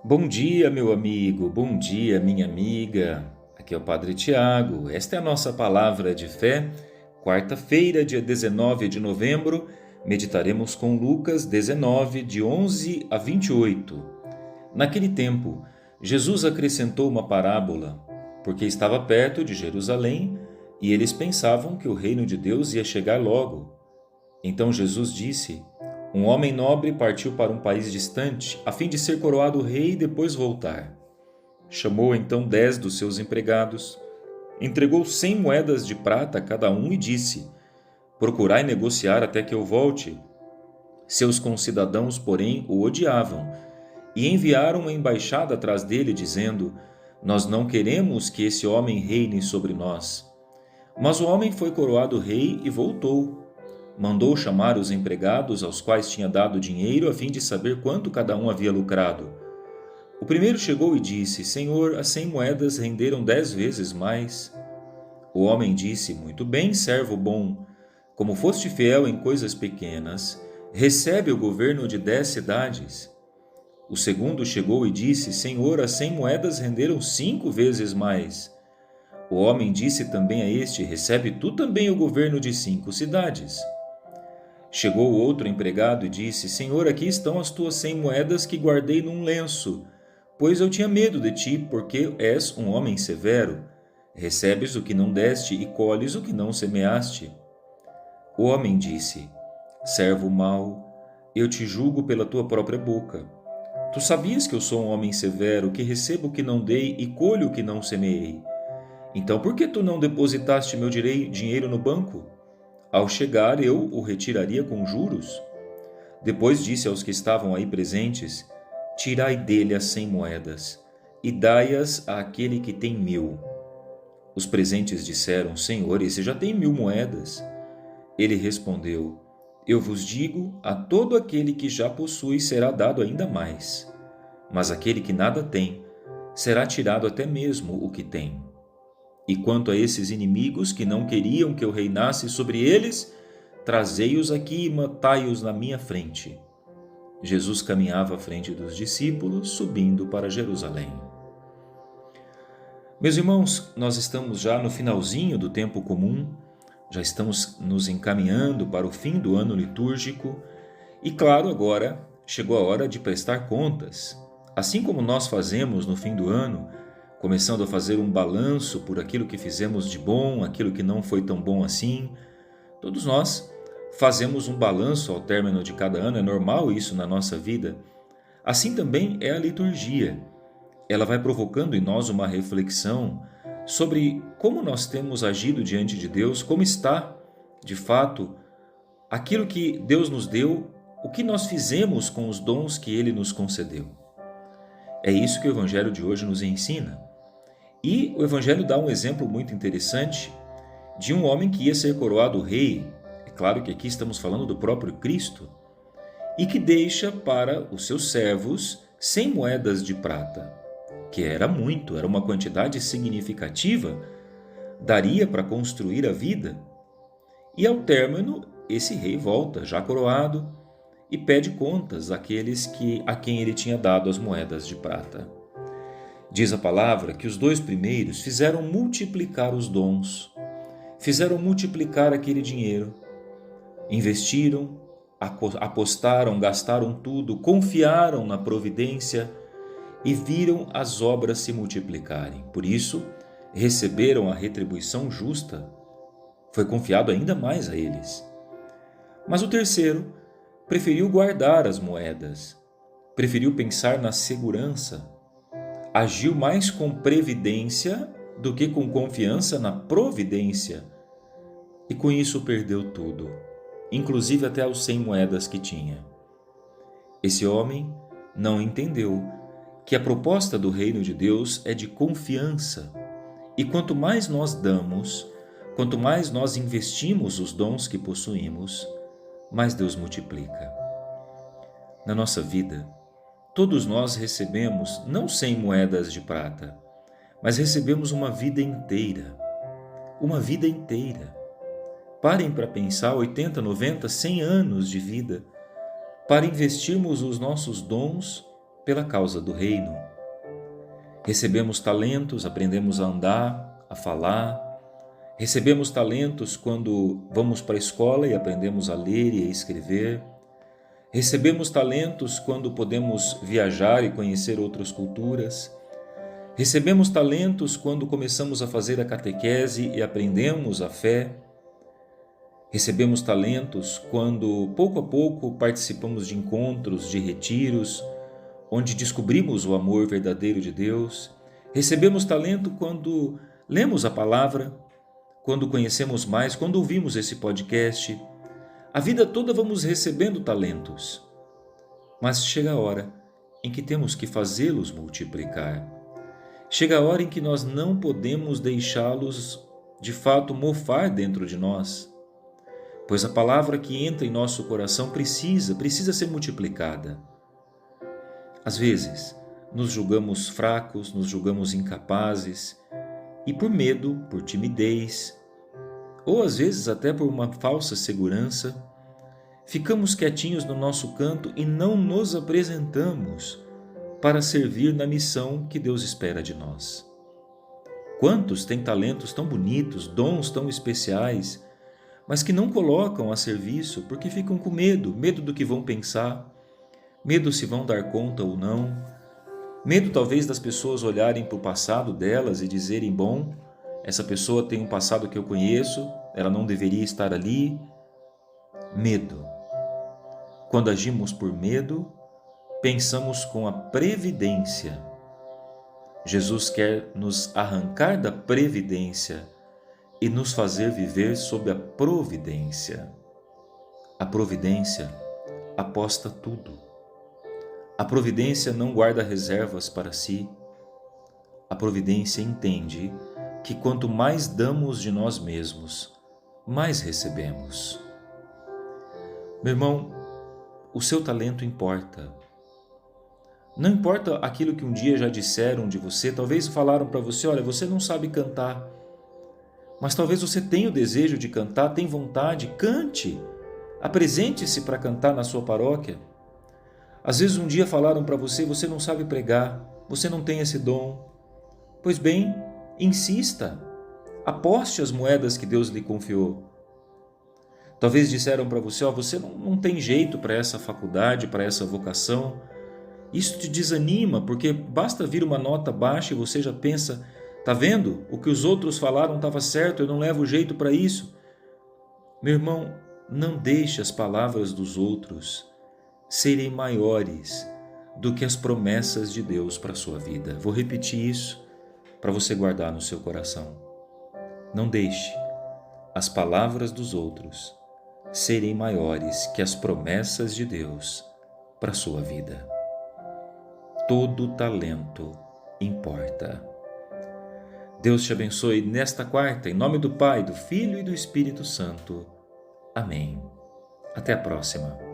Bom dia, meu amigo, bom dia, minha amiga. Aqui é o Padre Tiago. Esta é a nossa palavra de fé. Quarta-feira, dia 19 de novembro, meditaremos com Lucas 19, de 11 a 28. Naquele tempo, Jesus acrescentou uma parábola, porque estava perto de Jerusalém e eles pensavam que o reino de Deus ia chegar logo. Então Jesus disse: Um homem nobre partiu para um país distante, a fim de ser coroado rei e depois voltar. Chamou então 10 dos seus empregados, entregou 100 moedas de prata a cada um e disse: Procurai negociar até que eu volte. Seus concidadãos, porém, o odiavam e enviaram uma embaixada atrás dele, dizendo: Nós não queremos que esse homem reine sobre nós. Mas o homem foi coroado rei e voltou. Mandou chamar os empregados aos quais tinha dado dinheiro a fim de saber quanto cada um havia lucrado. O primeiro chegou e disse: Senhor, as 100 moedas renderam 10 vezes mais. O homem disse: Muito bem, servo bom. Como foste fiel em coisas pequenas, recebe o governo de 10 cidades. O segundo chegou e disse: Senhor, as 100 moedas renderam 5 vezes mais. O homem disse também a este: Recebe tu também o governo de 5 cidades. Chegou o outro empregado e disse: Senhor, aqui estão as tuas 100 moedas que guardei num lenço, pois eu tinha medo de ti, porque és um homem severo. Recebes o que não deste e colhes o que não semeaste. O homem disse: Servo mau, eu te julgo pela tua própria boca. Tu sabias que eu sou um homem severo, que recebo o que não dei e colho o que não semeei. Então por que tu não depositaste meu dinheiro no banco? Ao chegar, eu o retiraria com juros. Depois disse aos que estavam aí presentes: Tirai dele as 100 moedas e dai-as àquele que tem 1.000. Os presentes disseram: Senhor, esse já tem 1.000 moedas. Ele respondeu: Eu vos digo, a todo aquele que já possui será dado ainda mais. Mas aquele que nada tem, será tirado até mesmo o que tem. E quanto a esses inimigos que não queriam que eu reinasse sobre eles, trazei-os aqui e matai-os na minha frente. Jesus caminhava à frente dos discípulos, subindo para Jerusalém. Meus irmãos, nós estamos já no finalzinho do tempo comum, já estamos nos encaminhando para o fim do ano litúrgico e, claro, agora chegou a hora de prestar contas. Assim como nós fazemos no fim do ano, começando a fazer um balanço por aquilo que fizemos de bom, aquilo que não foi tão bom assim. Todos nós fazemos um balanço ao término de cada ano, é normal isso na nossa vida. Assim também é a liturgia. Ela vai provocando em nós uma reflexão sobre como nós temos agido diante de Deus, como está, de fato, aquilo que Deus nos deu, o que nós fizemos com os dons que Ele nos concedeu. É isso que o Evangelho de hoje nos ensina. E o Evangelho dá um exemplo muito interessante de um homem que ia ser coroado rei. É claro que aqui estamos falando do próprio Cristo. E que deixa para os seus servos 100 moedas de prata, que era muito, era uma quantidade significativa, daria para construir a vida. E ao término, esse rei volta, já coroado, e pede contas àqueles a quem ele tinha dado as moedas de prata. Diz a palavra que os 2 primeiros fizeram multiplicar os dons, fizeram multiplicar aquele dinheiro, investiram, apostaram, gastaram tudo, confiaram na providência e viram as obras se multiplicarem. Por isso, receberam a retribuição justa. Foi confiado ainda mais a eles. Mas o terceiro preferiu guardar as moedas, preferiu pensar na segurança, agiu mais com previdência do que com confiança na providência, e com isso perdeu tudo, inclusive até as 100 moedas que tinha. Esse homem não entendeu que a proposta do reino de Deus é de confiança, e quanto mais nós damos, quanto mais nós investimos os dons que possuímos, mais Deus multiplica. Na nossa vida, todos nós recebemos não 100 moedas de prata, mas recebemos uma vida inteira. Uma vida inteira. Parem para pensar 80, 90, 100 anos de vida para investirmos os nossos dons pela causa do reino. Recebemos talentos, aprendemos a andar, a falar. Recebemos talentos quando vamos para a escola e aprendemos a ler e a escrever. Recebemos talentos quando podemos viajar e conhecer outras culturas. Recebemos talentos quando começamos a fazer a catequese e aprendemos a fé. Recebemos talentos quando, pouco a pouco, participamos de encontros, de retiros, onde descobrimos o amor verdadeiro de Deus. Recebemos talento quando lemos a palavra, quando conhecemos mais, quando ouvimos esse podcast. A vida toda vamos recebendo talentos, mas chega a hora em que temos que fazê-los multiplicar. Chega a hora em que nós não podemos deixá-los de fato mofar dentro de nós, pois a palavra que entra em nosso coração precisa ser multiplicada. Às vezes, nos julgamos fracos, nos julgamos incapazes, e por medo, por timidez, ou às vezes até por uma falsa segurança, ficamos quietinhos no nosso canto e não nos apresentamos para servir na missão que Deus espera de nós. Quantos têm talentos tão bonitos, dons tão especiais, mas que não colocam a serviço porque ficam com medo do que vão pensar, medo se vão dar conta ou não, medo talvez das pessoas olharem para o passado delas e dizerem, bom, essa pessoa tem um passado que eu conheço, ela não deveria estar ali. Medo. Quando agimos por medo, pensamos com a previdência. Jesus quer nos arrancar da previdência e nos fazer viver sob a providência. A providência aposta tudo. A providência não guarda reservas para si. A providência entende que quanto mais damos de nós mesmos, mais recebemos. Meu irmão, o seu talento importa. Não importa aquilo que um dia já disseram de você, talvez falaram para você, olha, você não sabe cantar, mas talvez você tenha o desejo de cantar, tem vontade, cante, apresente-se para cantar na sua paróquia. Às vezes um dia falaram para você, você não sabe pregar, você não tem esse dom. Pois bem, insista, aposte as moedas que Deus lhe confiou. Talvez disseram para você, você não tem jeito para essa faculdade, para essa vocação. Isso te desanima, porque basta vir uma nota baixa e você já pensa, tá vendo? O que os outros falaram estava certo, eu não levo jeito para isso. Meu irmão, não deixe as palavras dos outros serem maiores do que as promessas de Deus para a sua vida. Vou repetir isso para você guardar no seu coração. Não deixe as palavras dos outros serem maiores que as promessas de Deus para a sua vida. Todo talento importa. Deus te abençoe nesta quarta, em nome do Pai, do Filho e do Espírito Santo. Amém. Até a próxima.